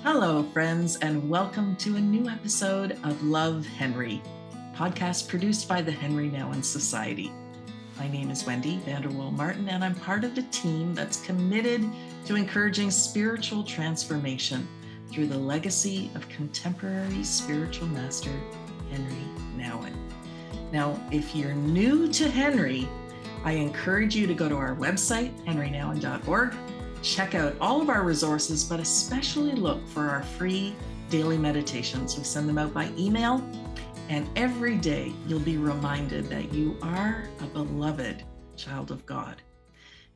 Hello, friends, and welcome to a new episode of Love Henri, podcast produced by the Henri Nouwen Society. My name is Wendy Vanderwall Martin, and I'm part of the team that's committed to encouraging spiritual transformation through the legacy of contemporary spiritual master Henri Nouwen. Now, if you're new to Henri, I encourage you to go to our website, henrinouwen.org. Check out all of our resources, but especially look for our free daily meditations. We send them out by email, and every day you'll be reminded that you are a beloved child of God.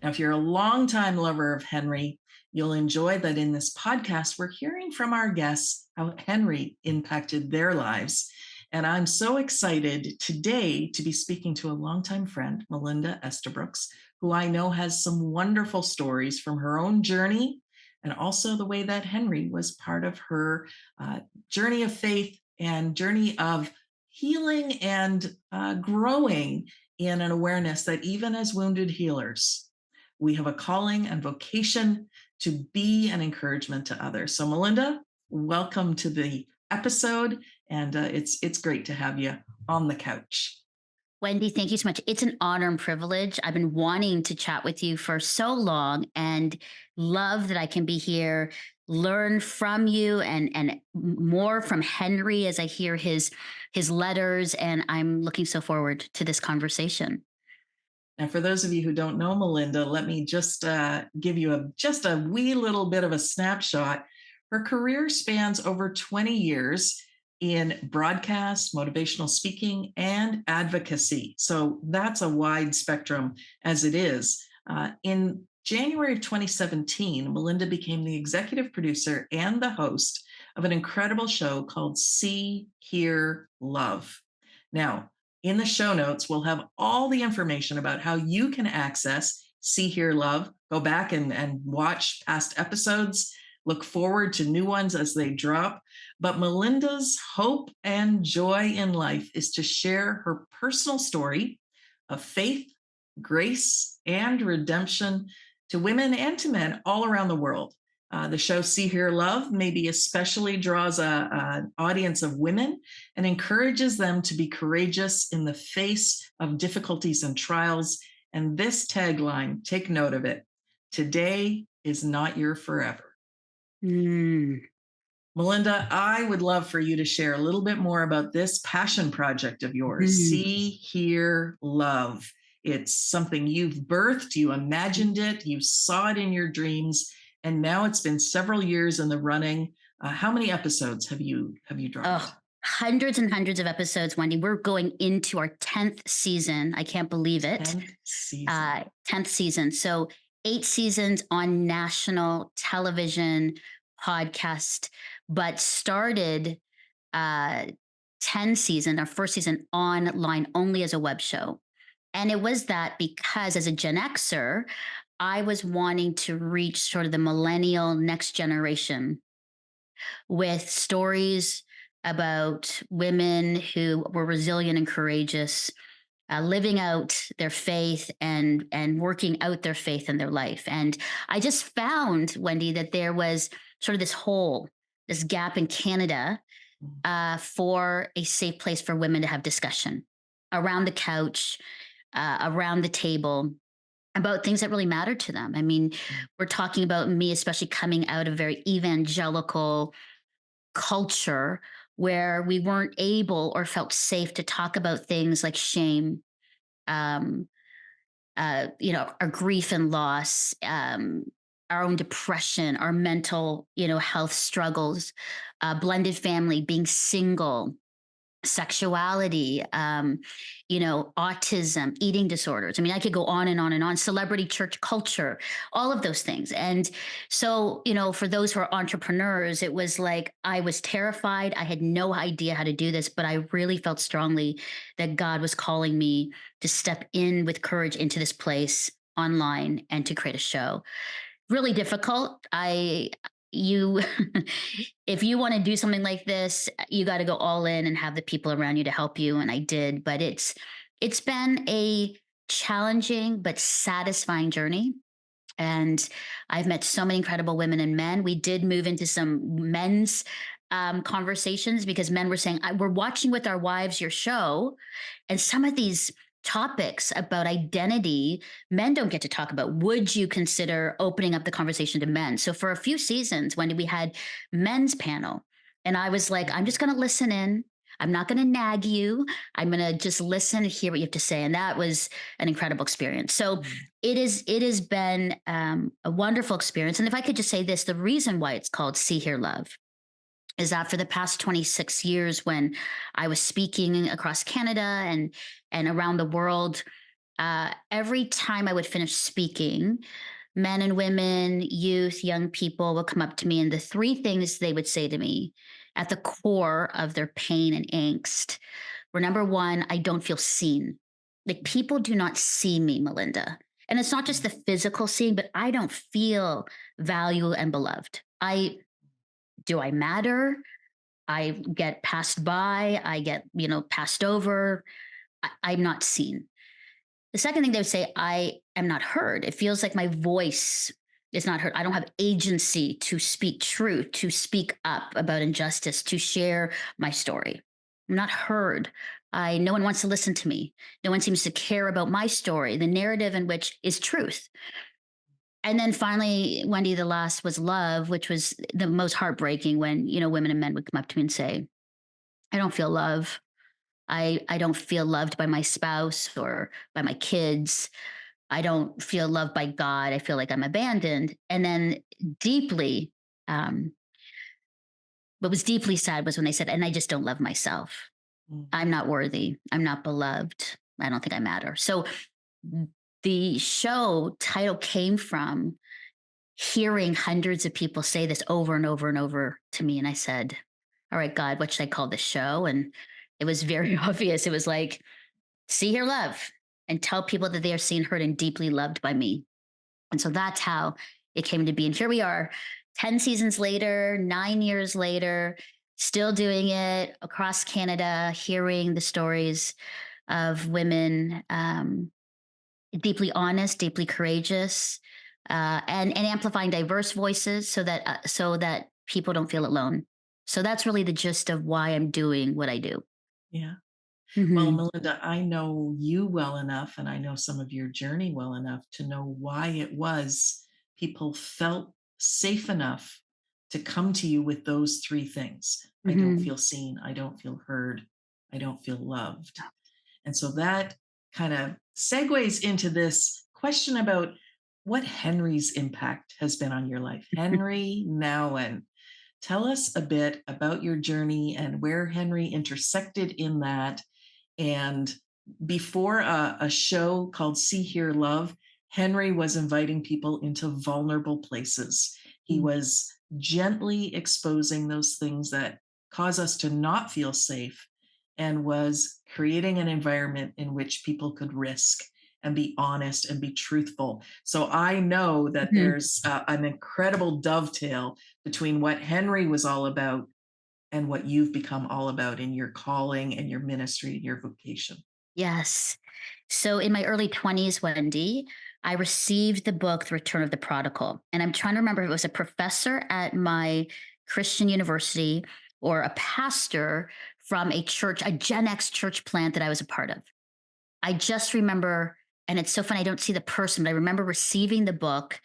Now, if you're a longtime lover of Henri, you'll enjoy that in this podcast, we're hearing from our guests how Henri impacted their lives. And I'm so excited today to be speaking to a longtime friend, Melinda Estabrooks, who I know has some wonderful stories from her own journey and also the way that Henri was part of her journey of faith and journey of healing and growing in an awareness that even as wounded healers, we have a calling and vocation to be an encouragement to others. So Melinda, welcome to the episode, and it's great to have you on the couch. Wendy, thank you so much. It's an honor and privilege. I've been wanting to chat with you for so long and love that I can be here, learn from you and more from Henri as I hear his letters. And I'm looking so forward to this conversation. Now, for those of you who don't know Melinda, let me just give you just a wee little bit of a snapshot. Her career spans over 20 years in broadcast, motivational speaking, and advocacy. So that's a wide spectrum as it is. In January of 2017, Melinda became the executive producer and the host of an incredible show called See, Hear, Love. Now, in the show notes, we'll have all the information about how you can access See, Hear, Love. Go back and watch past episodes. Look forward to new ones as they drop. But Melinda's hope and joy in life is to share her personal story of faith, grace, and redemption to women and to men all around the world. The show See, Hear, Love maybe especially draws an audience of women and encourages them to be courageous in the face of difficulties and trials. And this tagline, take note of it: today is not your forever. Melinda, I would love for you to share a little bit more about this passion project of yours, See, Hear, Love. It's something you've birthed, you imagined it, you saw it in your dreams, and now it's been several years in the running. How many episodes have you dropped? Oh, hundreds and hundreds of episodes, Wendy. We're going into our 10th season. I can't believe it. 10th season. 10th season. So 8 seasons on national television, podcast, but started 10 season, our first season online only as a web show. And it was that because as a Gen Xer, I was wanting to reach sort of the millennial next generation with stories about women who were resilient and courageous, living out their faith and working out their faith in their life. And I just found, Wendy, that there was sort of this hole, this gap in Canada for a safe place for women to have discussion around the couch, around the table, about things that really mattered to them. I mean, we're talking about me, especially coming out of very evangelical culture where we weren't able or felt safe to talk about things like shame, our grief and loss, our own depression, our mental, health struggles, blended family, being single, sexuality, autism, eating disorders. I mean, I could go on and on and on, celebrity church culture, all of those things. And so, for those who are entrepreneurs, it was like, I was terrified. I had no idea how to do this, but I really felt strongly that God was calling me to step in with courage into this place online and to create a show. Really difficult. You if you want to do something like this, you got to go all in and have the people around you to help you, and I did. But it's been a challenging but satisfying journey. And I've met so many incredible women and men. We did move into some men's conversations because men were saying, we're watching with our wives your show. And some of these topics about identity, men don't get to talk about. Would you consider opening up the conversation to men? So for a few seasons, when we had men's panel, and I was like, I'm just going to listen in. I'm not going to nag you. I'm going to just listen and hear what you have to say. And that was an incredible experience. So it has been a wonderful experience. And if I could just say this, the reason why it's called See, Hear, Love is that for the past 26 years, when I was speaking across Canada and around the world, every time I would finish speaking, men and women, youth, young people would come up to me, and the three things they would say to me at the core of their pain and angst were: number one, I don't feel seen. Like, people do not see me, Melinda. And it's not just the physical seeing, but I don't feel valued and beloved. I matter? I get passed by. I get, passed over. I'm not seen. The second thing they would say, I am not heard. It feels like my voice is not heard. I don't have agency to speak truth, to speak up about injustice, to share my story. I'm not heard. No one wants to listen to me. No one seems to care about my story, the narrative in which is truth. And then finally, Wendy, the last was love, which was the most heartbreaking when, women and men would come up to me and say, I don't feel love. I don't feel loved by my spouse or by my kids. I don't feel loved by God. I feel like I'm abandoned. And then deeply, um, what was deeply sad was when they said, and I just don't love myself. Mm. I'm not worthy. I'm not beloved. I don't think I matter. So the show title came from hearing hundreds of people say this over and over and over to me. And I said, all right, God, what should I call this show? And it was very obvious. It was like, See, Hear, Love, and tell people that they are seen, heard, and deeply loved by me. And so that's how it came to be. And here we are, 10 seasons later, 9 years later, still doing it across Canada, hearing the stories of women, deeply honest, deeply courageous, and amplifying diverse voices so that people don't feel alone. So that's really the gist of why I'm doing what I do. Yeah. Well, Mm-hmm. Melinda, I know you well enough, and I know some of your journey well enough to know why it was people felt safe enough to come to you with those three things. I don't Mm-hmm. feel seen. I don't feel heard. I don't feel loved. And so that kind of segues into this question about what Henri's impact has been on your life. Henri Nouwen, tell us a bit about your journey and where Henri intersected in that. And before a show called See, Hear, Love, Henri was inviting people into vulnerable places. He was gently exposing those things that cause us to not feel safe and was creating an environment in which people could risk and be honest and be truthful. So I know that Mm-hmm. there's an incredible dovetail between what Henri was all about and what you've become all about in your calling and your ministry and your vocation. Yes. So in my early 20s, Wendy, I received the book, The Return of the Prodigal. And I'm trying to remember if it was a professor at my Christian university or a pastor from a church, a Gen X church plant that I was a part of. I just remember, and it's so funny, I don't see the person, but I remember receiving the book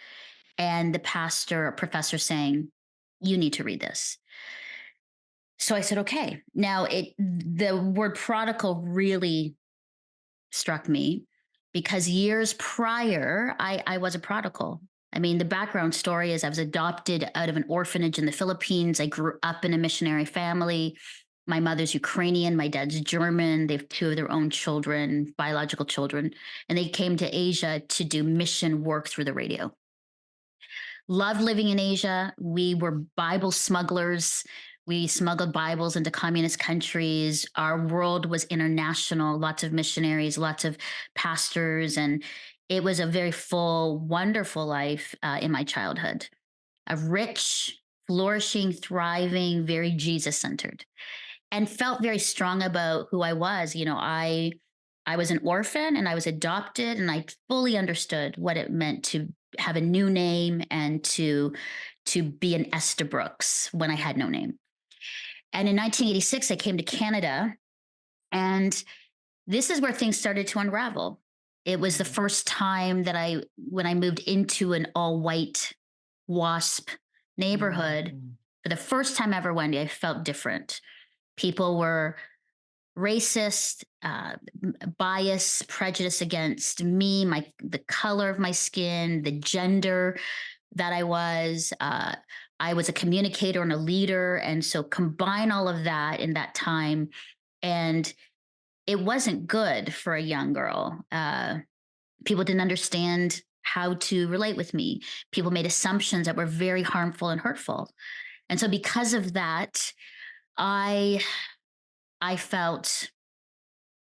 and the pastor or professor saying, you need to read this. So I said, okay. Now the word prodigal really struck me because years prior, I was a prodigal. I mean, the background story is I was adopted out of an orphanage in the Philippines. I grew up in a missionary family. My mother's Ukrainian, my dad's German. They have two of their own children, biological children, and they came to Asia to do mission work through the radio. Loved living in Asia. We were Bible smugglers. We smuggled Bibles into communist countries. Our world was international, lots of missionaries, lots of pastors. And it was a very full, wonderful life in my childhood. A rich, flourishing, thriving, very Jesus centered, and felt very strong about who I was. I was an orphan and I was adopted, and I fully understood what it meant to have a new name and to be an Esther Brooks when I had no name. And in 1986, I came to Canada, and this is where things started to unravel. It was the first time that when I moved into an all white WASP neighborhood, Mm. for the first time ever, Wendy, I felt different. People were racist, bias, prejudice against me, the color of my skin, the gender that I was. I was a communicator and a leader, and so combine all of that in that time, and it wasn't good for a young girl. People didn't understand how to relate with me. People made assumptions that were very harmful and hurtful, and so because of that, I I felt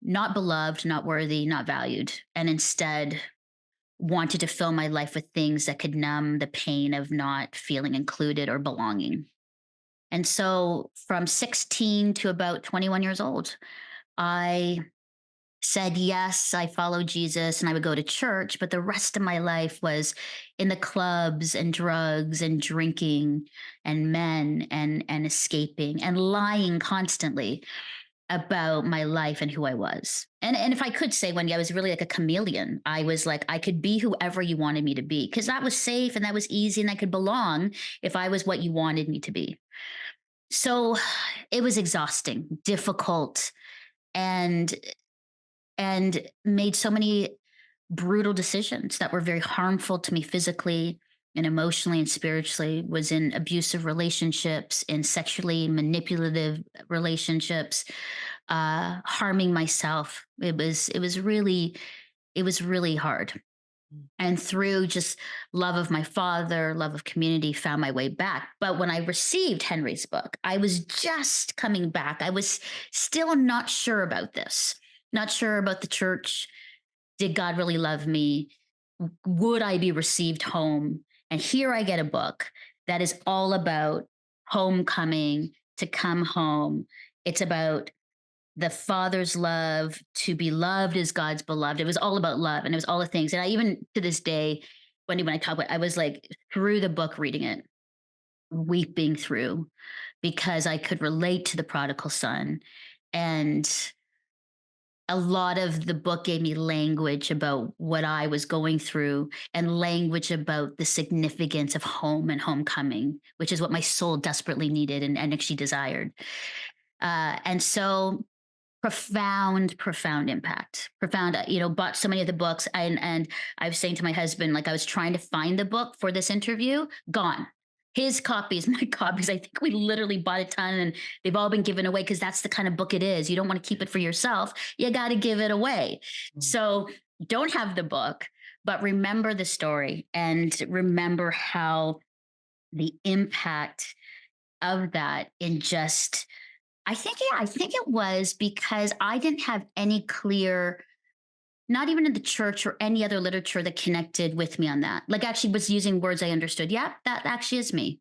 not beloved, not worthy, not valued, and instead wanted to fill my life with things that could numb the pain of not feeling included or belonging. And so from 16 to about 21 years old, I said yes, I followed Jesus and I would go to church, but the rest of my life was in the clubs and drugs and drinking and men and escaping and lying constantly about my life and who I was. And if I could say, Wendy, I was really like a chameleon. I was like, I could be whoever you wanted me to be because that was safe and that was easy and I could belong if I was what you wanted me to be. So it was exhausting, difficult, and made so many brutal decisions that were very harmful to me physically and emotionally and spiritually. Was in abusive relationships, in sexually manipulative relationships, harming myself. It was really hard. Mm. And through just love of my father, love of community, found my way back. But when I received Henri's book, I was just coming back. I was still not sure about this, not sure about the church. Did God really love me? Would I be received home? And here I get a book that is all about homecoming, to come home. It's about the Father's love, to be loved as God's beloved. It was all about love, and it was all the things. And I even to this day, when I talk about, I was like through the book reading it, weeping through, because I could relate to the prodigal son, and a lot of the book gave me language about what I was going through and language about the significance of home and homecoming, which is what my soul desperately needed and actually desired. And so profound impact, profound, bought so many of the books. And I was saying to my husband, like, I was trying to find the book for this interview, gone. His copies, my copies, I think we literally bought a ton and they've all been given away because that's the kind of book it is. You don't want to keep it for yourself. You got to give it away. Mm. So don't have the book, but remember the story and remember how the impact of that in just, I think it was because I didn't have any clear, not even in the church or any other literature that connected with me on that. Like, actually was using words I understood. Yeah, that actually is me.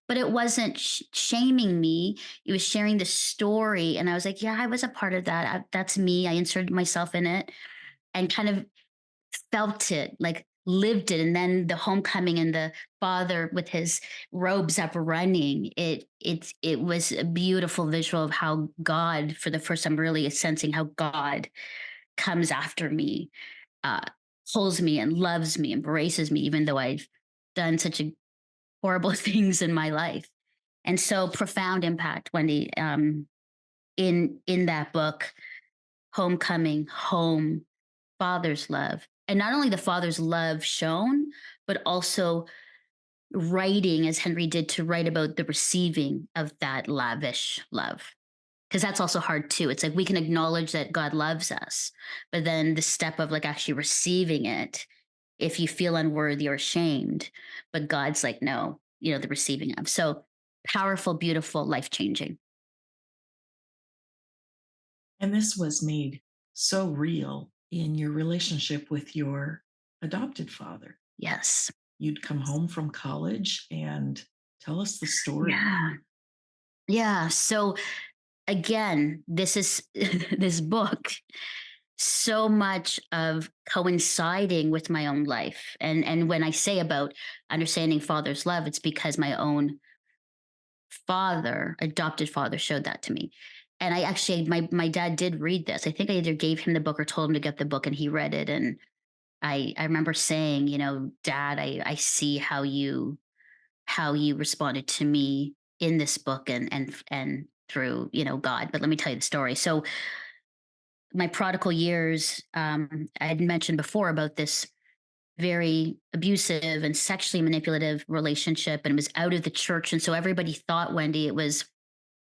But it wasn't shaming me. It was sharing the story. And I was like, yeah, I was a part of that. That's me. I inserted myself in it and kind of felt it, like lived it. And then the homecoming and the father with his robes up running. It was a beautiful visual of how God, for the first time, really sensing how God comes after me, uh, pulls me and loves me, embraces me, even though I've done such a horrible things in my life. And so profound impact, Wendy, in that book, Homecoming, Home, Father's love. And not only the father's love shown, but also writing as Henri did, to write about the receiving of that lavish love. Because that's also hard too. It's like we can acknowledge that God loves us, but then the step of like actually receiving it, if you feel unworthy or ashamed, but God's like, no, the receiving of. So powerful, beautiful, life changing. And this was made so real in your relationship with your adopted father. Yes. You'd come home from college and tell us the story. Yeah. Yeah. So again, this is this book so much of coinciding with my own life. And when I say about understanding father's love, it's because my own father, adopted father, showed that to me. And I actually, my dad did read this. I think I either gave him the book or told him to get the book, and he read it. And I remember saying, Dad, I see how you responded to me in this book, and through God. But let me tell you the story. So my prodigal years, I had mentioned before about this very abusive and sexually manipulative relationship, and it was out of the church. And so everybody thought, Wendy, it was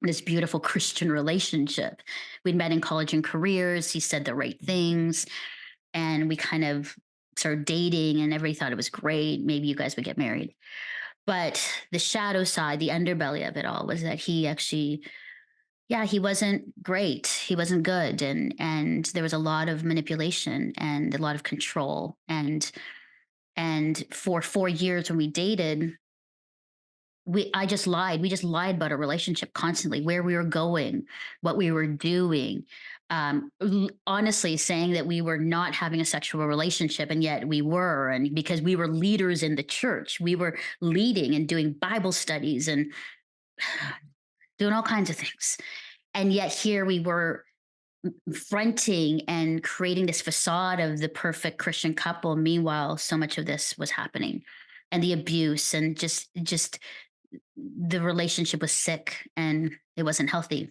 this beautiful Christian relationship. We'd met in college and careers. He said the right things, and we kind of started dating, and everybody thought it was great. Maybe you guys would get married. But the shadow side, the underbelly of it all, was that he actually, yeah, he wasn't great. He wasn't good. And there was a lot of manipulation and a lot of control. And for 4 years when we dated, I just lied. We just lied about our relationship constantly, where we were going, what we were doing. Honestly, saying that we were not having a sexual relationship, and yet we were. And because we were leaders in the church, we were leading and doing Bible studies and doing all kinds of things. And yet here we were fronting and creating this facade of the perfect Christian couple. Meanwhile, so much of this was happening, and the abuse, and just the relationship was sick and it wasn't healthy.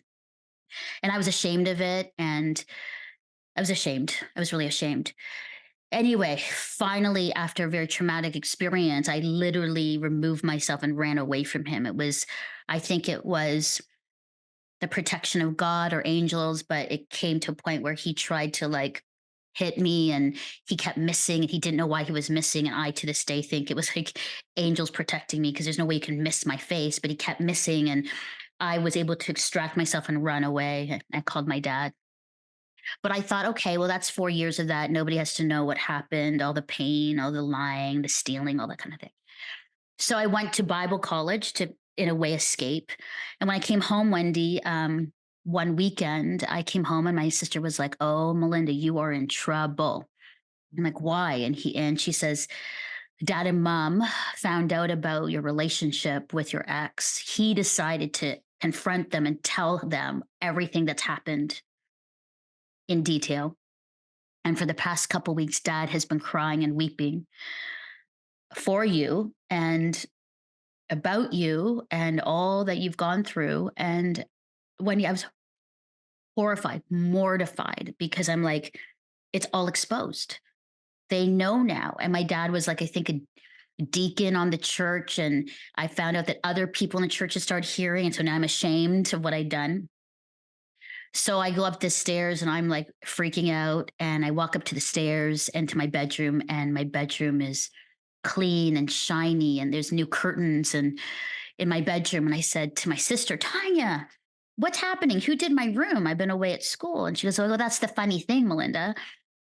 And I was ashamed of it. And I was ashamed. I was really ashamed. Anyway, finally, after a very traumatic experience, I literally removed myself and ran away from him. I think it was the protection of God or angels, but it came to a point where he tried to like hit me, and he kept missing, and he didn't know why he was missing. And I, to this day, think it was like angels protecting me, because there's no way you can miss my face, but he kept missing. And I was able to extract myself and run away. I called my dad. But I thought, okay, well, that's 4 years of that. Nobody has to know what happened, all the pain, all the lying, the stealing, all that kind of thing. So I went to Bible college to, in a way, escape. And when I came home, Wendy, one weekend, I came home and my sister was like, "Oh, Melinda, you are in trouble." I'm like, "Why?" And she says, "Dad and Mom found out about your relationship with your ex. He decided to confront them and tell them everything that's happened in detail. And for the past couple weeks, Dad has been crying and weeping for you and about you and all that you've gone through." And Wendy, I was horrified, mortified, because I'm like, it's all exposed. They know now. And my dad was like, I think, a deacon on the church. And I found out that other people in the church had started hearing. And so now I'm ashamed of what I'd done. So I go up the stairs and I'm like freaking out. And I walk up to the stairs and to my bedroom, and my bedroom is clean and shiny, and there's new curtains and in my bedroom. And I said to my sister, "Tanya, what's happening? Who did my room? I've been away at school." And she goes, "Oh, well, that's the funny thing, Melinda.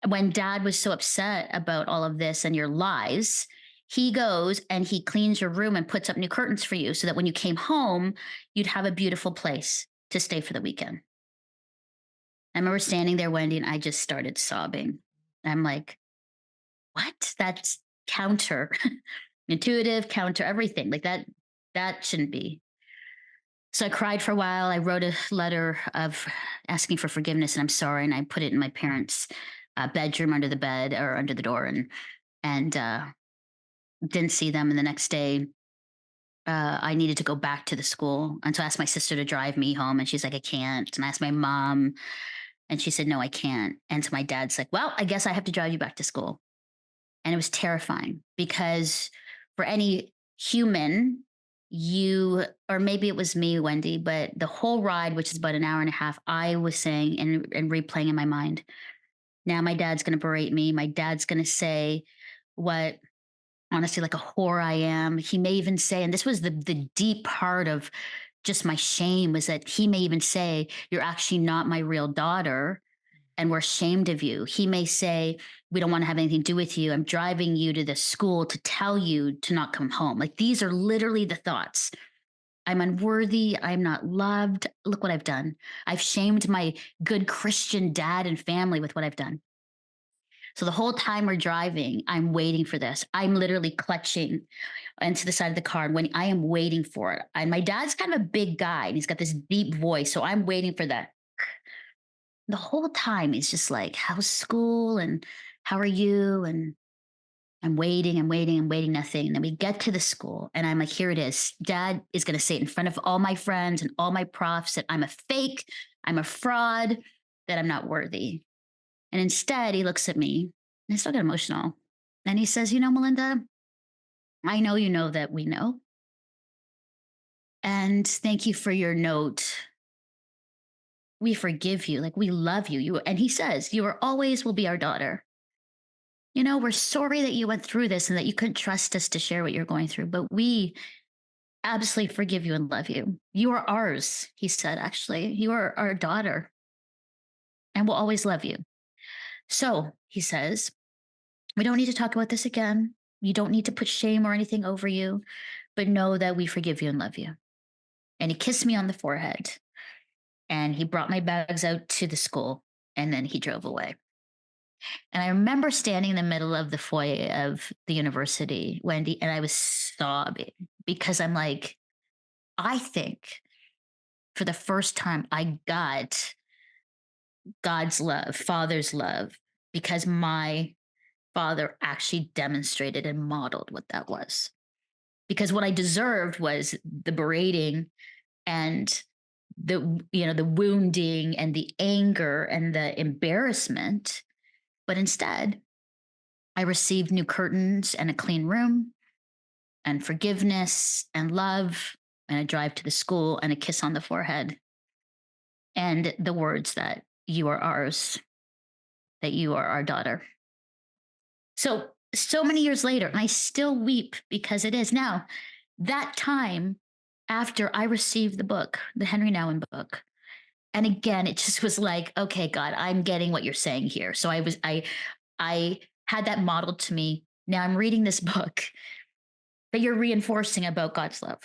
When Dad was so upset about all of this and your lies, he goes and he cleans your room and puts up new curtains for you so that when you came home, you'd have a beautiful place to stay for the weekend." I remember standing there, Wendy, and I just started sobbing. I'm like, what? That's counter intuitive, counter everything. Like that shouldn't be. So I cried for a while. I wrote a letter of asking for forgiveness and I'm sorry, and I put it in my parents' bedroom under the bed or under the door, and didn't see them. And the next day, I needed to go back to the school, and so I asked my sister to drive me home, and she's like, "I can't." And I asked my mom, and she said, "No, I can't." And so my dad's like, "Well, I guess I have to drive you back to school." And it was terrifying because for any human, or maybe it was me, Wendy, but the whole ride, which is about an hour and a half, I was saying and replaying in my mind, now my dad's going to berate me. My dad's going to say what, honestly, like a whore I am. He may even say, and this was the deep part of just my shame, was that he may even say, "You're actually not my real daughter, and we're ashamed of you." He may say, "We don't want to have anything to do with you. I'm driving you to the school to tell you to not come home." Like, these are literally the thoughts I'm unworthy. I'm not loved. Look what I've done. I've shamed my good Christian dad and family with what I've done. So the whole time we're driving, I'm waiting for this. I'm literally clutching into the side of the car. And when I am waiting for it, and my dad's kind of a big guy and he's got this deep voice. So I'm waiting for that. The whole time he's just like, how's school? And how are you? And I'm waiting, I'm waiting, nothing. And then we get to the school and I'm like, here it is. Dad is going to say it in front of all my friends and all my profs that I'm a fake, I'm a fraud, that I'm not worthy. And instead, he looks at me and I still get emotional. And he says, Melinda, I know you know that we know. And thank you for your note. We forgive you. Like, we love you. And he says, you are always will be our daughter. We're sorry that you went through this and that you couldn't trust us to share what you're going through, but we absolutely forgive you and love you. You are ours, he said, actually. You are our daughter and we'll always love you. So he says, we don't need to talk about this again. You don't need to put shame or anything over you, but know that we forgive you and love you. And he kissed me on the forehead and he brought my bags out to the school and then he drove away. And I remember standing in the middle of the foyer of the university, Wendy, and I was sobbing because I'm like, I think for the first time I got God's love, Father's love, because my father actually demonstrated and modeled what that was. Because what I deserved was the berating and the wounding and the anger and the embarrassment. But instead, I received new curtains and a clean room and forgiveness and love and a drive to the school and a kiss on the forehead and the words that you are ours, that you are our daughter. So many years later, and I still weep because it is now that time after I received the book, the Henri Nouwen book. And again, it just was like, okay, God, I'm getting what you're saying here. So I had that modeled to me. Now I'm reading this book that you're reinforcing about God's love,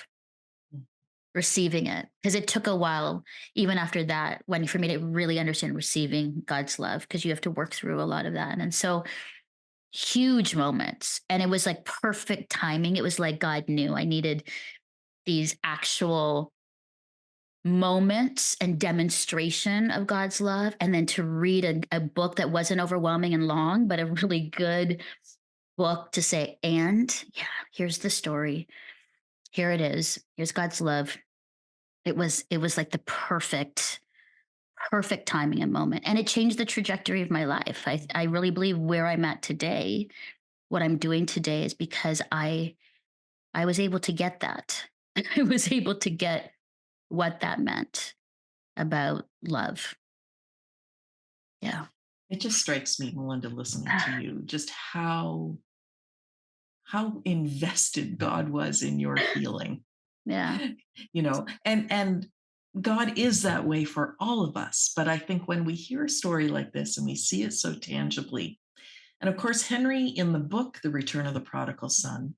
receiving it. Because it took a while, even after that, for me to really understand receiving God's love, because you have to work through a lot of that. And so huge moments. And it was like perfect timing. It was like God knew I needed these actual moments and demonstration of God's love. And then to read a book that wasn't overwhelming and long, but a really good book to say, and yeah, here's the story. Here it is. Here's God's love. It was like the perfect timing and moment. And it changed the trajectory of my life. I really believe where I'm at today, what I'm doing today is because I was able to get that. I was able to get what that meant about love. Yeah. It just strikes me, Melinda, listening to you, just how invested God was in your healing. Yeah. And God is that way for all of us. But I think when we hear a story like this and we see it so tangibly, and of course, Henri in the book, The Return of the Prodigal Son,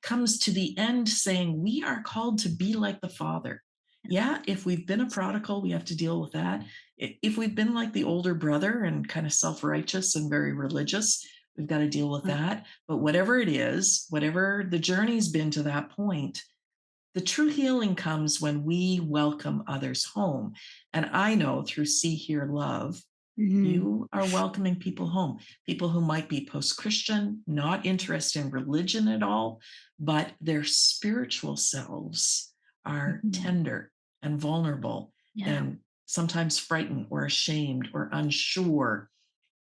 comes to the end saying, we are called to be like the Father. Yeah, if we've been a prodigal, we have to deal with that. If we've been like the older brother and kind of self-righteous and very religious, we've got to deal with that. But whatever it is, whatever the journey's been to that point, the true healing comes when we welcome others home. And I know through See, Hear, Love, you are welcoming people home, people who might be post-Christian, not interested in religion at all, but their spiritual selves are tender and vulnerable and sometimes frightened or ashamed or unsure.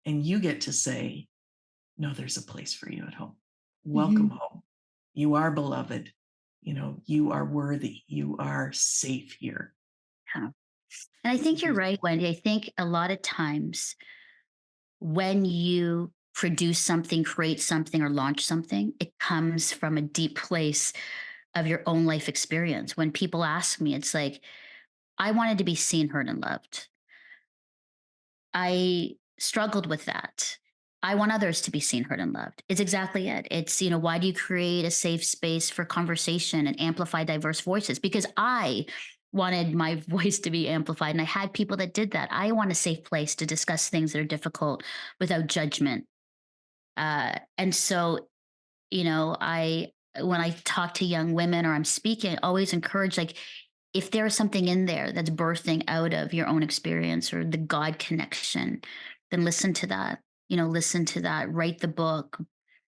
And you get to say, no, there's a place for you at home. Welcome home. You are beloved. You are worthy. You are safe here. Yeah. And I think you're right, Wendy. I think a lot of times when you produce something, create something, or launch something, it comes from a deep place of your own life experience. When people ask me, it's like, I wanted to be seen, heard, and loved. I struggled with that. I want others to be seen, heard, and loved. It's exactly it. It's, why do you create a safe space for conversation and amplify diverse voices? Because I wanted my voice to be amplified and I had people that did that. I want a safe place to discuss things that are difficult without judgment. And so, when I talk to young women or I'm speaking, I always encourage, like, if there's something in there that's birthing out of your own experience or the God connection, then listen to that. Listen to that, write the book,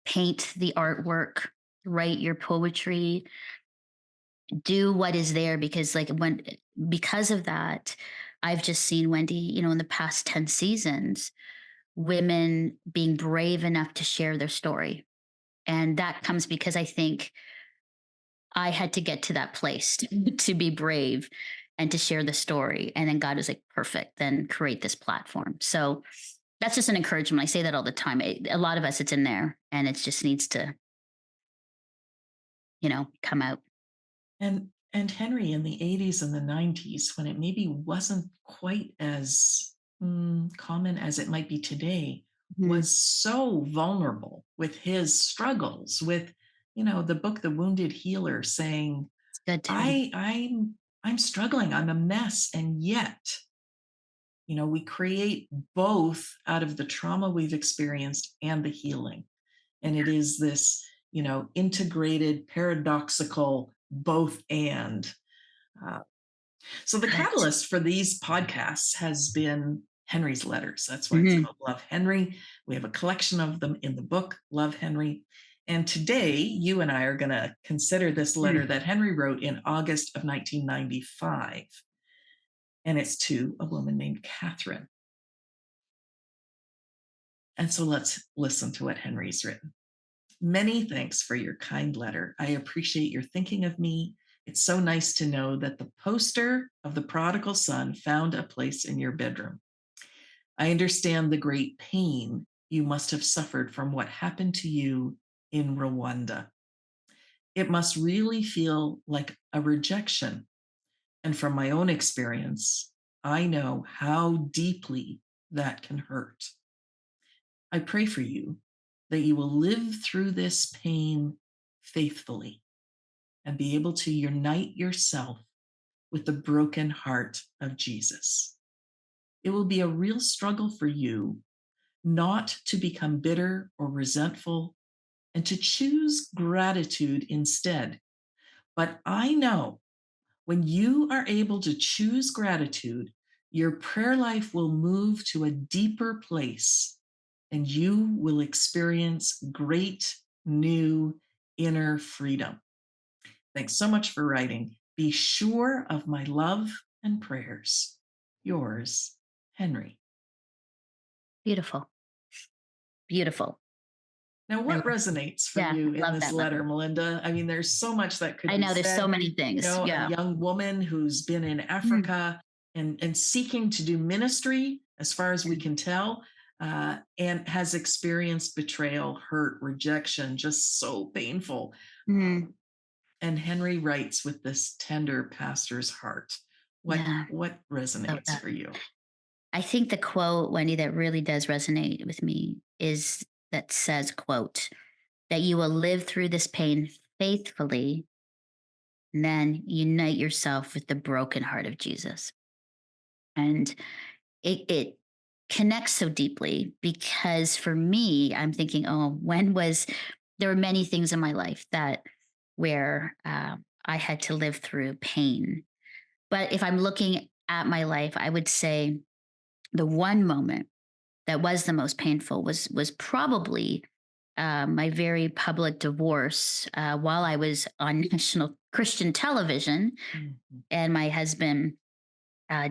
paint the artwork, write your poetry, do what is there, because because of that, I've just seen, Wendy, in the past 10 seasons, women being brave enough to share their story. And that comes because I think I had to get to that place to be brave and to share the story. And then God was like, perfect, then create this platform. So that's just an encouragement. I say that all the time. A lot of us, it's in there and it just needs to, come out. And Henry, in the 80s and the 90s, when it maybe wasn't quite as common as it might be today, was so vulnerable with his struggles, with the book The Wounded Healer, saying, It's good too. I'm struggling, I'm a mess, and yet we create both out of the trauma we've experienced and the healing. And it is this integrated, paradoxical, both and. So the catalyst for these podcasts has been Henry's letters. That's why it's called Love Henry. We have a collection of them in the book, Love Henry. And today, you and I are going to consider this letter that Henry wrote in August of 1995. And it's to a woman named Catherine. And so let's listen to what Henry's written. Many thanks for your kind letter. I appreciate your thinking of me. It's so nice to know that the poster of the Prodigal Son found a place in your bedroom. I understand the great pain you must have suffered from what happened to you in Rwanda. It must really feel like a rejection. And from my own experience, I know how deeply that can hurt. I pray for you that you will live through this pain faithfully and be able to unite yourself with the broken heart of Jesus. It will be a real struggle for you not to become bitter or resentful and to choose gratitude instead. But I know when you are able to choose gratitude, your prayer life will move to a deeper place and you will experience great new inner freedom. Thanks so much for writing. Be sure of my love and prayers. Yours, Henry. Beautiful. Beautiful. Now, what resonates for you in this letter, Melinda? I mean, there's so much that could be said. There's so many things. A young woman who's been in Africa and seeking to do ministry, as far as we can tell, and has experienced betrayal, hurt, rejection, just so painful. And Henry writes with this tender pastor's heart. What resonates for you? I think the quote, Wendy, that really does resonate with me is that says, quote, that you will live through this pain faithfully, and then unite yourself with the broken heart of Jesus. And it connects so deeply because for me, I'm thinking, there were many things in my life where I had to live through pain. But if I'm looking at my life, I would say the one moment that was the most painful was probably my very public divorce while I was on national Christian television, and my husband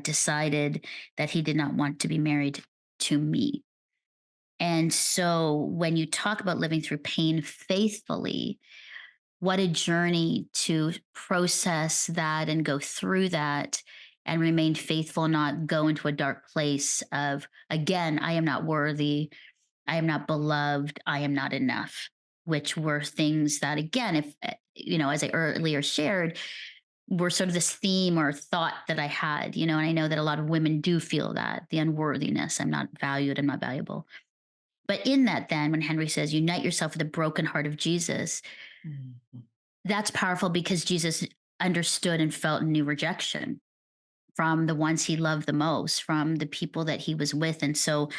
decided that he did not want to be married to me. And so when you talk about living through pain faithfully, what a journey to process that and go through that and remain faithful, not go into a dark place of, again, I am not worthy, I am not beloved, I am not enough, which were things that, again, if, as I earlier shared, were sort of this theme or thought that I had, and I know that a lot of women do feel that, the unworthiness, I'm not valued, I'm not valuable. But in that, then, when Henri says, unite yourself with the broken heart of Jesus, Mhm. that's powerful because Jesus understood and felt new rejection from the ones he loved the most, from the people that he was with. And so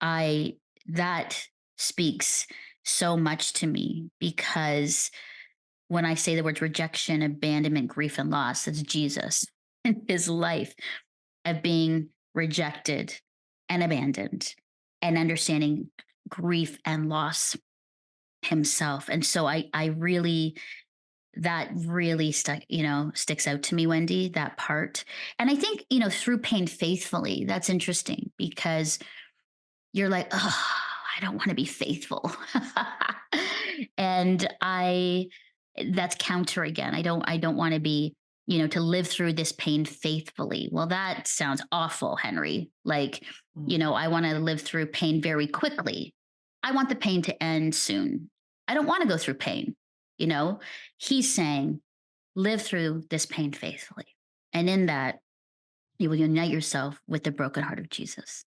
I, that speaks so much to me because when I say the words rejection, abandonment, grief, and loss, that's Jesus and his life of being rejected and abandoned and understanding grief and loss himself. And so I really, that really sticks out to me, Wendy, that part. And I think, through pain faithfully, that's interesting because you're like, oh, I don't want to be faithful. And that's counter again. I don't want to be, to live through this pain faithfully. Well, that sounds awful, Henri. Like, Mhm. I want to live through pain very quickly. I want the pain to end soon. I don't want to go through pain. You know, he's saying, live through this pain faithfully. And in that, you will unite yourself with the broken heart of Jesus.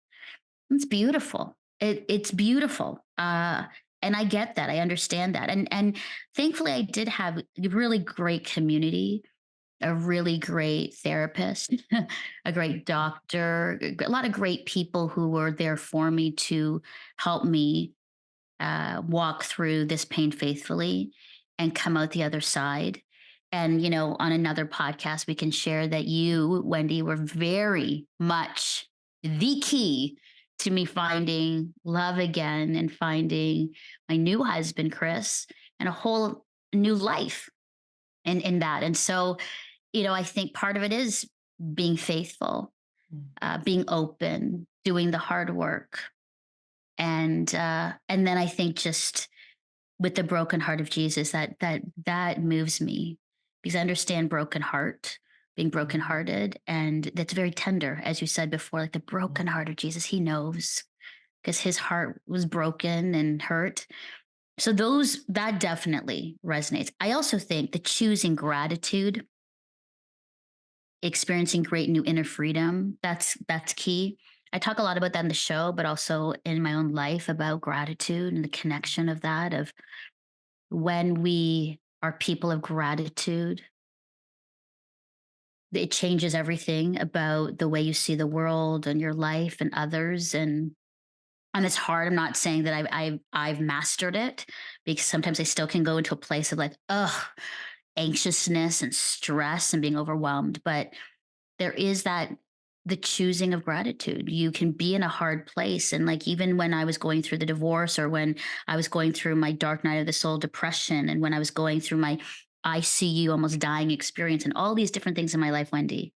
It's beautiful. It's beautiful. And I get that. I understand that. And thankfully I did have a really great community, a really great therapist, a great doctor, a lot of great people who were there for me to help me walk through this pain faithfully and come out the other side. And, on another podcast, we can share that you, Wendy, were very much the key to me finding love again and finding my new husband, Chris, and a whole new life in that. And so, I think part of it is being faithful, Mhm. being open, doing the hard work. And then I think just with the broken heart of Jesus, that moves me because I understand broken heart, being Mhm. brokenhearted, and that's very tender, as you said before, like the broken Mhm. heart of Jesus. He knows because his heart was broken and hurt. So that definitely resonates. I also think the choosing gratitude, experiencing great new inner freedom, that's key. I talk a lot about that in the show, but also in my own life about gratitude and the connection of that, of when we are people of gratitude, it changes everything about the way you see the world and your life and others. And it's hard. I'm not saying that I've mastered it because sometimes I still can go into a place of like, anxiousness and stress and being overwhelmed. But there is the choosing of gratitude. You can be in a hard place. And like, even when I was going through the divorce, or when I was going through my dark night of the soul depression, and when I was going through my ICU almost dying experience, and all these different things in my life, Wendy,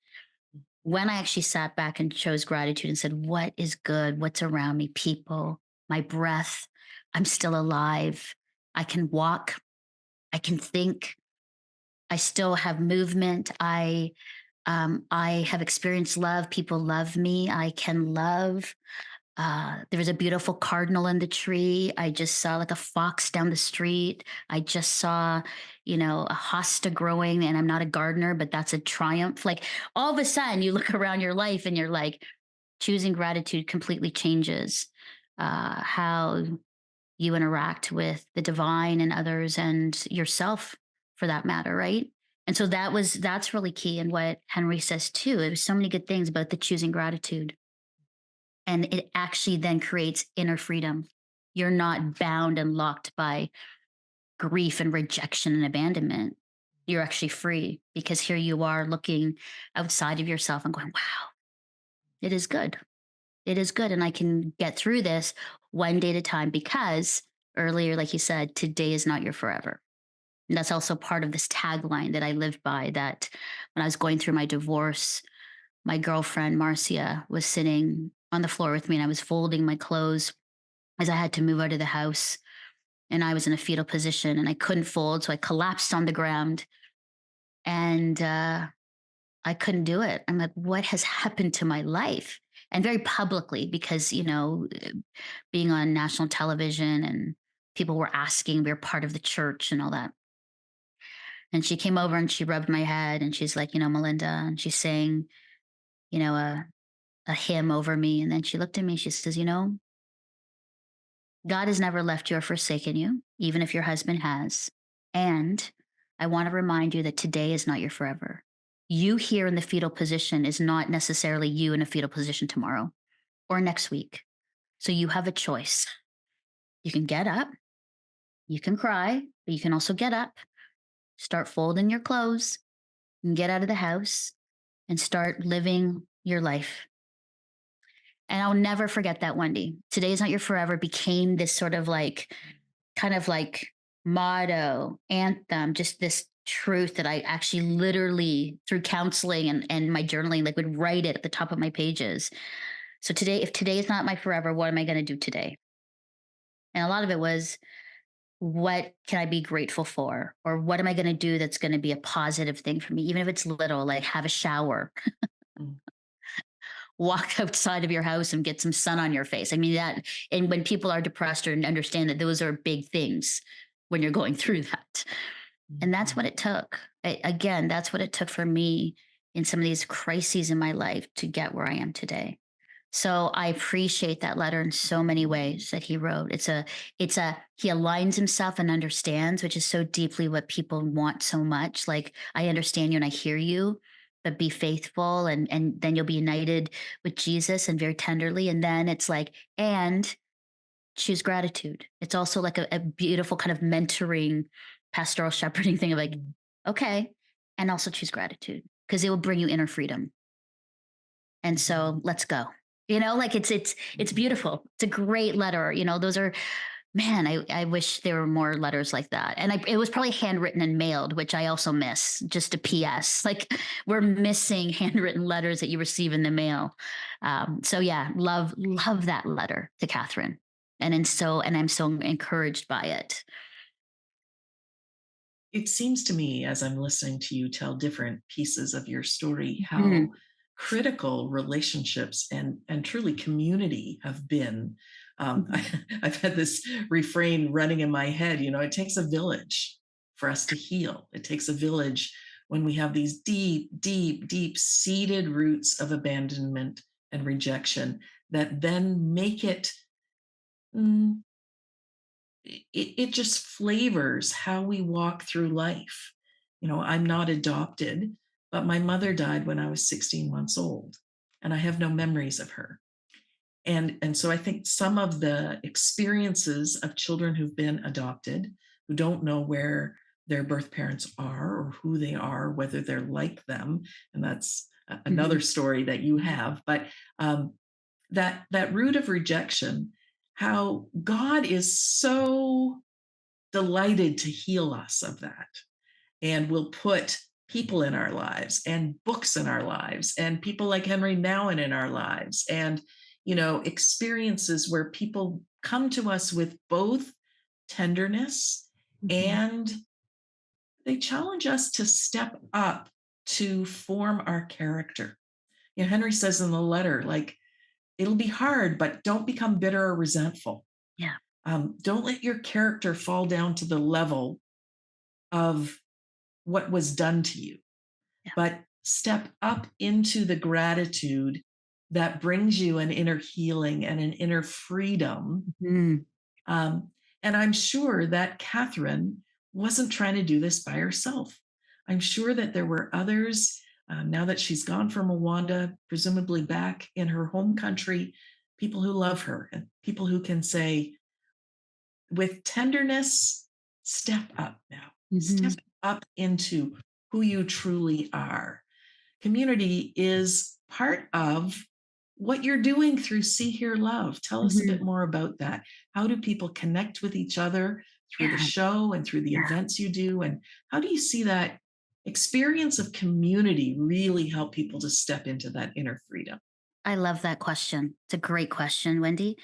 when I actually sat back and chose gratitude and said, what is good? What's around me? People, my breath, I'm still alive. I can walk. I can think. I still have movement. I have experienced love. People love me. I can love. There was a beautiful cardinal in the tree. I just saw like a fox down the street. I just saw, a hosta growing, and I'm not a gardener, but that's a triumph. Like, all of a sudden, you look around your life and you're like, choosing gratitude completely changes how you interact with the divine and others and yourself, for that matter, right? And so that's really key. And what Henri says too, there's so many good things about the choosing gratitude. And it actually then creates inner freedom. You're not bound and locked by grief and rejection and abandonment. You're actually free because here you are looking outside of yourself and going, wow, it is good. It is good. And I can get through this one day at a time because earlier, like you said, today is not your forever. And that's also part of this tagline that I lived by, that when I was going through my divorce, my girlfriend, Marcia, was sitting on the floor with me, and I was folding my clothes as I had to move out of the house. And I was in a fetal position and I couldn't fold. So I collapsed on the ground, and I couldn't do it. I'm like, what has happened to my life? And very publicly, because, being on national television and people were asking, we are part of the church and all that. And she came over and she rubbed my head and she's like, Melinda, and she's saying, you know, a, a hymn over me. And then she looked at me, she says, God has never left you or forsaken you, even if your husband has. And I want to remind you that today is not your forever. You here in the fetal position is not necessarily you in a fetal position tomorrow or next week. So you have a choice. You can get up, you can cry, but you can also get up, start folding your clothes, and get out of the house and start living your life. And I'll never forget that, Wendy. Today is not your forever became this sort of like, kind of like motto, anthem, just this truth that I actually literally through counseling and my journaling, like would write it at the top of my pages. So today, if today is not my forever, what am I going to do today? And a lot of it was, what can I be grateful for? Or what am I going to do that's going to be a positive thing for me? Even if it's little, like have a shower, Mm. walk outside of your house and get some sun on your face. I mean, that, and when people are depressed or understand that those are big things when you're going through that. And that's Mhm. what it took. Again, that's what it took for me in some of these crises in my life to get where I am today. So I appreciate that letter in so many ways that he wrote. He aligns himself and understands, which is so deeply what people want so much. Like, I understand you and I hear you, but be faithful and then you'll be united with Jesus and very tenderly. And then it's like, and choose gratitude. It's also like a beautiful kind of mentoring, pastoral shepherding thing of like, okay, and also choose gratitude because it will bring you inner freedom. And so let's go. Like it's Mhm. beautiful. It's a great letter. Those are, man, I wish there were more letters like that. And it was probably handwritten and mailed, which I also miss. Just a PS. Like, we're missing handwritten letters that you receive in the mail. So yeah, love that letter to Catherine. And I'm so encouraged by it. It seems to me, as I'm listening to you tell different pieces of your story, how Mhm. critical relationships and truly community have been. I've had this refrain running in my head, it takes a village for us to heal. It takes a village when we have these deep, deep, deep seated roots of abandonment and rejection that then make it mm, it just flavors how we walk through life. I'm not adopted, but my mother died when I was 16 months old, and I have no memories of her. And so I think some of the experiences of children who've been adopted, who don't know where their birth parents are or who they are, whether they're like them, and that's another Mhm. story that you have, but um, that root of rejection, how God is so delighted to heal us of that and will put people in our lives and books in our lives and people like Henri Nouwen in our lives and experiences where people come to us with both tenderness Mhm. and they challenge us to step up to form our character. Henri says in the letter, like, it'll be hard, but don't become bitter or resentful. Yeah. Don't let your character fall down to the level of what was done to you, Yeah. but step up into the gratitude that brings you an inner healing and an inner freedom. Mhm. Um, and I'm sure that Catherine wasn't trying to do this by herself. I'm sure that there were others, now that she's gone from Rwanda, presumably back in her home country, people who love her and people who can say, with tenderness, step up now. Step Mhm. up into who you truly are. Community is part of what you're doing through See Hear Love. Tell us a bit Mhm. more about that. How do people connect with each other through the Yeah. show and through the Yeah. events you do? And how do you see that experience of community really help people to step into that inner freedom? I love that question. It's a great question, Wendy.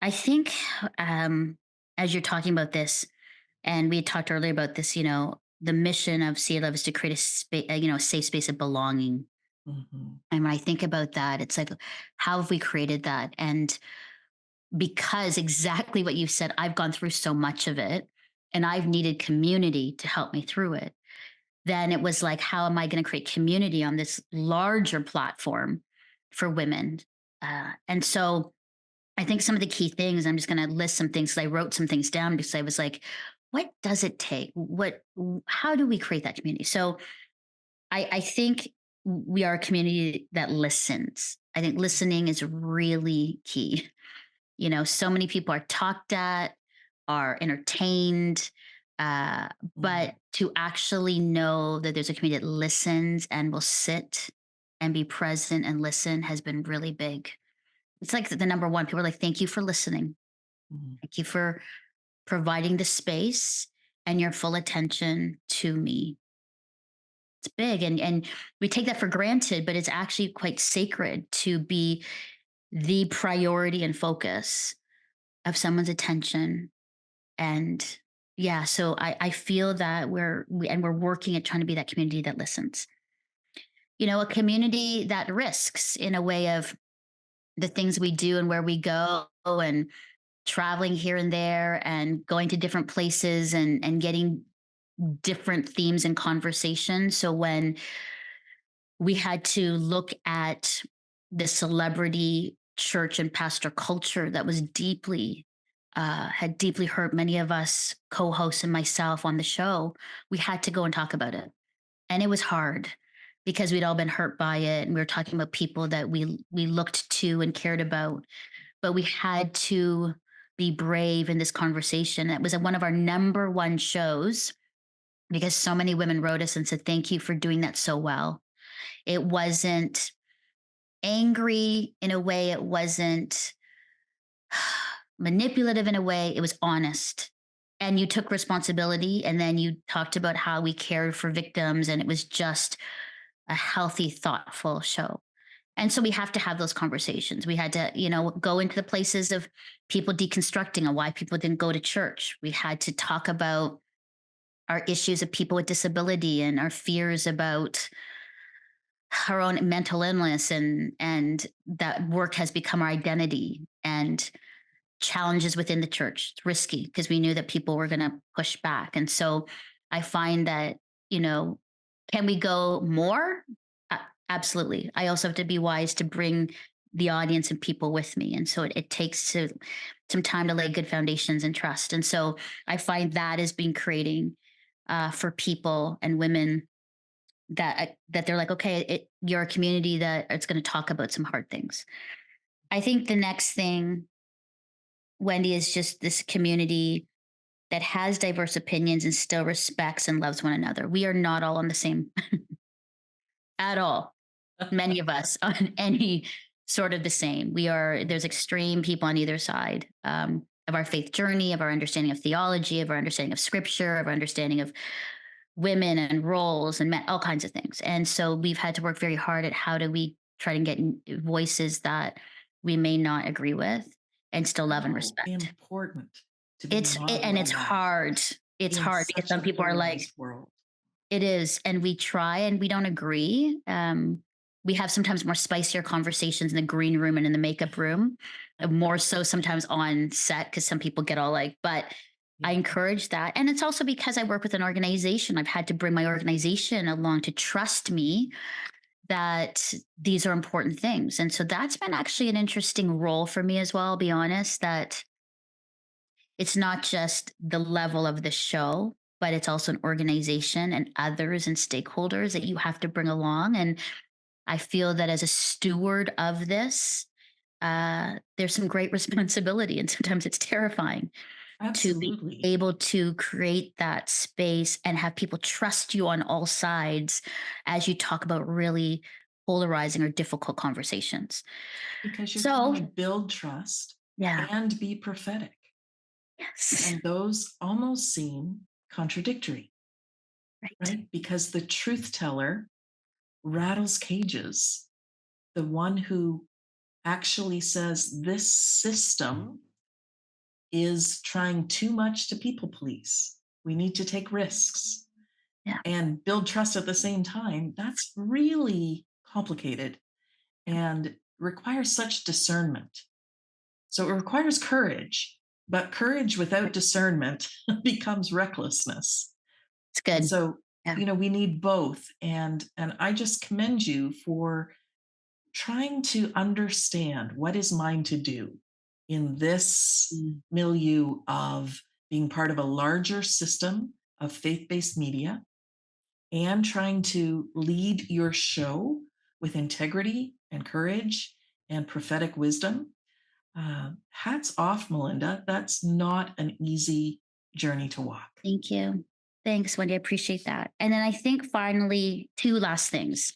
I think, um, as you're talking about this, and we had talked earlier about this, the mission of Sea Love is to create a safe space of belonging. Mhm. And when I think about that, it's like, how have we created that? And because exactly what you said, I've gone through so much of it and I've needed community to help me through it. Then it was like, how am I going to create community on this larger platform for women? And so I think some of the key things, I'm just going to list some things. 'Cause I wrote some things down because I was like, what does it take? How do we create that community? So I think we are a community that listens. I think listening is really key. So many people are talked at, are entertained, uh, Mhm. but to actually know that there's a community that listens and will sit and be present and listen has been really big. It's like the number one. People are like, thank you for listening. Mhm. Thank you for providing the space and your full attention to me. It's big, and we take that for granted, but it's actually quite sacred to be the priority and focus of someone's attention. And yeah, so I feel that we're working at trying to be that community that listens. A community that risks in a way of the things we do and where we go, and traveling here and there and going to different places and getting different themes and conversations. So when we had to look at the celebrity church and pastor culture that was had deeply hurt many of us co-hosts and myself on the show, we had to go and talk about it. And it was hard because we'd all been hurt by it, and we were talking about people that we looked to and cared about, but we had to be brave in this conversation. It was one of our number one shows because so many women wrote us and said, thank you for doing that so well. It wasn't angry in a way, it wasn't manipulative in a way, it was honest. And you took responsibility, and then you talked about how we cared for victims, and it was just a healthy, thoughtful show. And so we have to have those conversations. We had to, go into the places of people deconstructing and why people didn't go to church. We had to talk about our issues of people with disability and our fears about our own mental illness, and that work has become our identity, and challenges within the church. It's risky because we knew that people were going to push back. And so I find that, you know, can we go more? Absolutely. I also have to be wise to bring the audience and people with me. And so it takes some time to lay good foundations and trust. And so I find that has been creating for people and women that they're like, okay, you're a community that it's going to talk about some hard things. I think the next thing, Wendy, is just this community that has diverse opinions and still respects and loves one another. We are not all on the same at all. Many of us on any sort of the same. There's extreme people on either side of our faith journey, of our understanding of theology, of our understanding of scripture, of our understanding of women and roles and men, all kinds of things. And so we've had to work very hard at how do we try to get voices that we may not agree with and still love and How respect. important to be And it's modeling that hard. It's in hard because such some a people are like, polarized world. it is, and we try and we don't agree. We have sometimes more spicier conversations in the green room and in the makeup room, more so sometimes on set because some people get all like, but I Yeah, encourage that. And it's also because I work with an organization. I've had to bring my organization along to trust me that these are important things. And so that's been actually an interesting role for me as well, I'll be honest, that it's not just the level of the show, but it's also an organization and others and stakeholders that you have to bring along. And I feel that as a steward of this, there's some great responsibility, and sometimes it's terrifying to be absolutely. able to create that space and have people trust you on all sides as you talk about really polarizing or difficult conversations. Because you're trying So, to build trust yeah, and be prophetic. yes, And those almost seem contradictory, right. right? Because the truth teller rattles cages. The one who actually says this system is trying too much to people please. We need to take risks Yeah. and build trust at the same time. That's really complicated and requires such discernment. So it requires courage, but courage without discernment becomes recklessness. It's And good. so, Yeah. we need both. And I just commend you for trying to understand what is mine to do. in this milieu of being part of a larger system of faith-based media and trying to lead your show with integrity and courage and prophetic wisdom. Hats off, Melinda. That's not an easy journey to walk. Thank you. Thanks, Wendy. I appreciate that. And then I think finally, two last things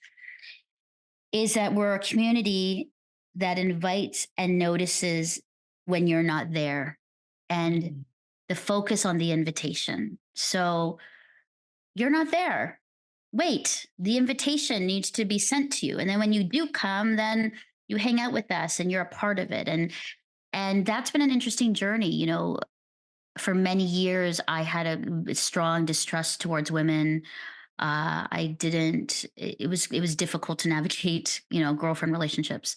is that we're a community that invites and notices when you're not there, and the focus on the invitation. So you're not there. Wait, the invitation needs to be sent to you. And then when you do come, then you hang out with us and you're a part of it. And that's been an interesting journey. You know, for many years I had a strong distrust towards women. I didn't, it was difficult to navigate, you know, girlfriend relationships.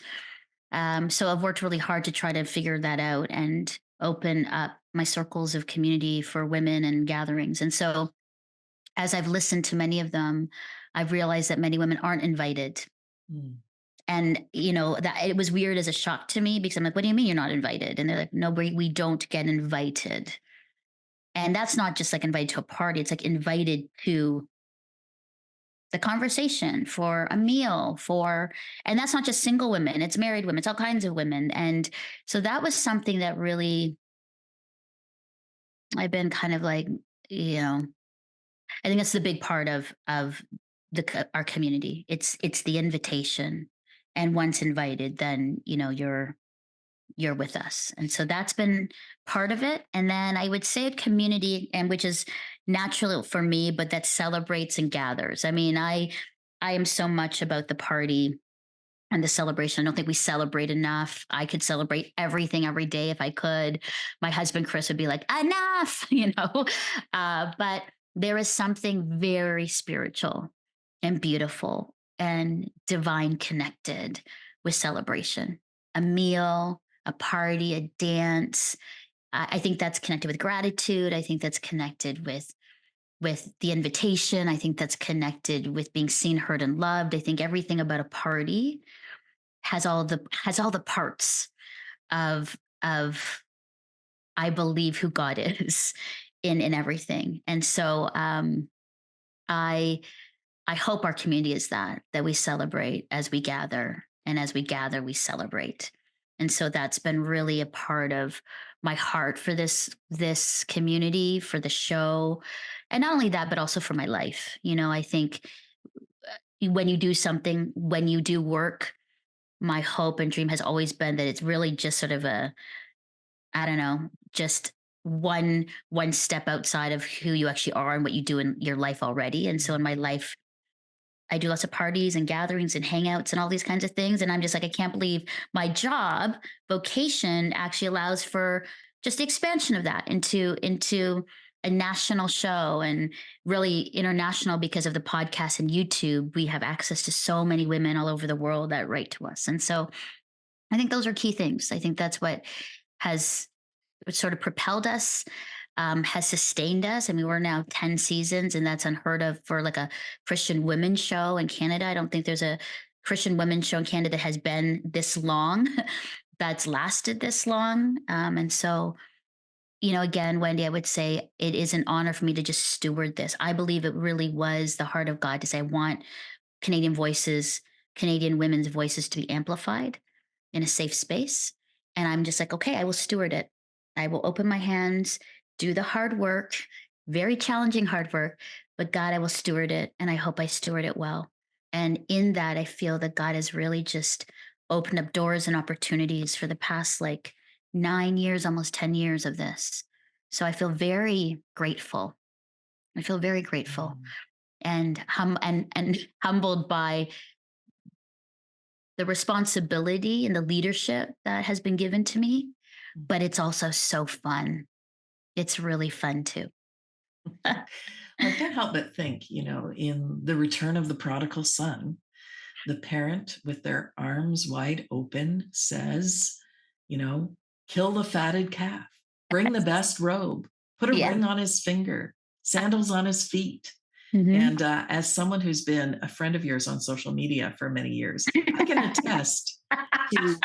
So I've worked really hard to try to figure that out and open up my circles of community for women and gatherings. And so as I've listened to many of them, I've realized that many women aren't invited. Mm. And, you know, that it was weird as a shock to me because I'm like, what do you mean you're not invited? And they're like, no, we don't get invited. And that's not just like invited to a party, it's like invited to the conversation, for a meal, and that's not just single women, it's married women, it's all kinds of women. And so that was something that really, I've been kind of like, you know, I think that's the big part of our community. It's the invitation, and once invited, then you know you're with us. And so that's been part of it. And then I would say a community, and which is natural for me, but that celebrates and gathers. I mean, I am so much about the party and the celebration. I don't think we celebrate enough. I could celebrate everything every day if I could. My husband Chris would be like, enough, you know. But there is something very spiritual and beautiful and divine connected with celebration. A meal, a party, a dance. I think that's connected with gratitude. I think that's connected with the invitation. I think that's connected with being seen, heard, and loved. I think everything about a party has all the parts of I believe who God is in everything. And so I I hope our community is that we celebrate as we gather, and as we gather, we celebrate. And so that's been really a part of my heart for this community, for the show, and not only that, but also for my life. You know, I think when you do something, when you do work, my hope and dream has always been that it's really just sort of a, I don't know, just one step outside of who you actually are and what you do in your life already. And so in my life, I do lots of parties and gatherings and hangouts and all these kinds of things. And I'm just like, I can't believe my job vocation actually allows for just the expansion of that into a national show, and really international because of the podcast and YouTube. We have access to so many women all over the world that write to us. And so I think those are key things. I think that's what has sort of propelled us, has sustained us. I mean, we're now 10 seasons, and that's unheard of for like a Christian women's show in Canada. I don't think there's a Christian women's show in Canada that has been this long, that's lasted this long. And so, you know, again, Wendy, I would say it is an honor for me to just steward this. I believe it really was the heart of God to say, I want Canadian voices, Canadian women's voices to be amplified in a safe space. And I'm just like, okay, I will steward it. I will open my hands, do the hard work, very challenging hard work, but God, I will steward it. And I hope I steward it well. And in that, I feel that God has really just opened up doors and opportunities for the past like 9 years, almost 10 years of this. So I feel very grateful. I feel very grateful and and humbled by the responsibility and the leadership that has been given to me, but it's also so fun. It's really fun too. I can't help but think, in the return of the prodigal son, the parent with their arms wide open says, you know, kill the fatted calf, bring the best robe, put a Yeah. ring on his finger, sandals on his feet. Mhm. And as someone who's been a friend of yours on social media for many years, I can attest to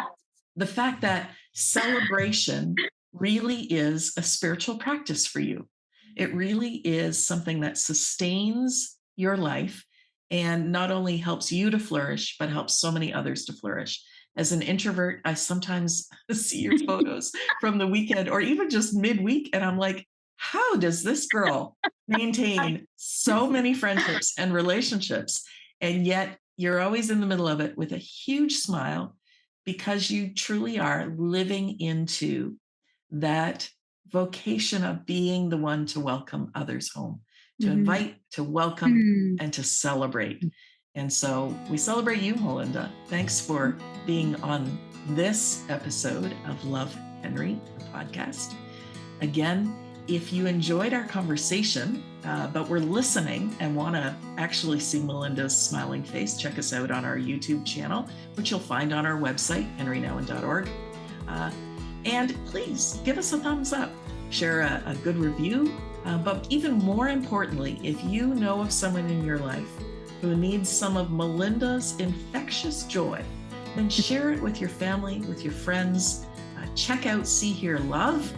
the fact that celebration really is a spiritual practice for you. It really is something that sustains your life and not only helps you to flourish, but helps so many others to flourish. As an introvert, I sometimes see your photos from the weekend or even just midweek, and I'm like, how does this girl maintain so many friendships and relationships? And yet you're always in the middle of it with a huge smile because you truly are living into that vocation of being the one to welcome others home, to invite, to welcome, and to celebrate. And so we celebrate you, Melinda. Thanks for being on this episode of Love Henry, the podcast. Again, if you enjoyed our conversation, but were listening and want to actually see Melinda's smiling face, check us out on our YouTube channel, which you'll find on our website, henrynouwen.org. And please give us a thumbs up, share a good review. But even more importantly, if you know of someone in your life who needs some of Melinda's infectious joy, then share it with your family, with your friends. Check out See, Hear, Love.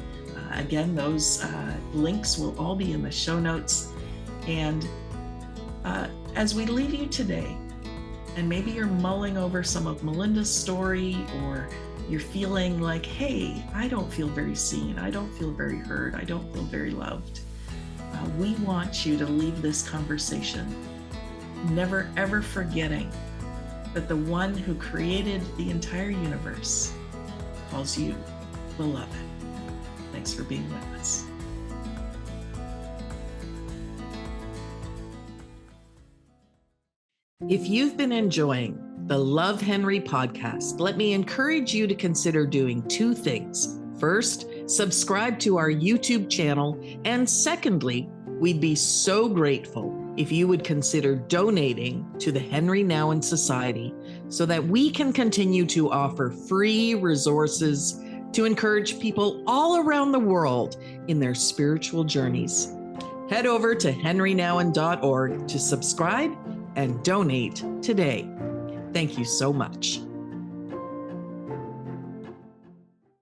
Again, those links will all be in the show notes. And as we leave you today, and maybe you're mulling over some of Melinda's story, or you're feeling like, hey, I don't feel very seen, I don't feel very heard, I don't feel very loved. We want you to leave this conversation never ever forgetting that the one who created the entire universe calls you beloved. Thanks for being with us. If you've been enjoying the Love Henry podcast, let me encourage you to consider doing two things. First, subscribe to our YouTube channel. And secondly, we'd be so grateful if you would consider donating to the Henri Nouwen Society so that we can continue to offer free resources to encourage people all around the world in their spiritual journeys. Head over to henrynouwen.org to subscribe and donate today. Thank you so much.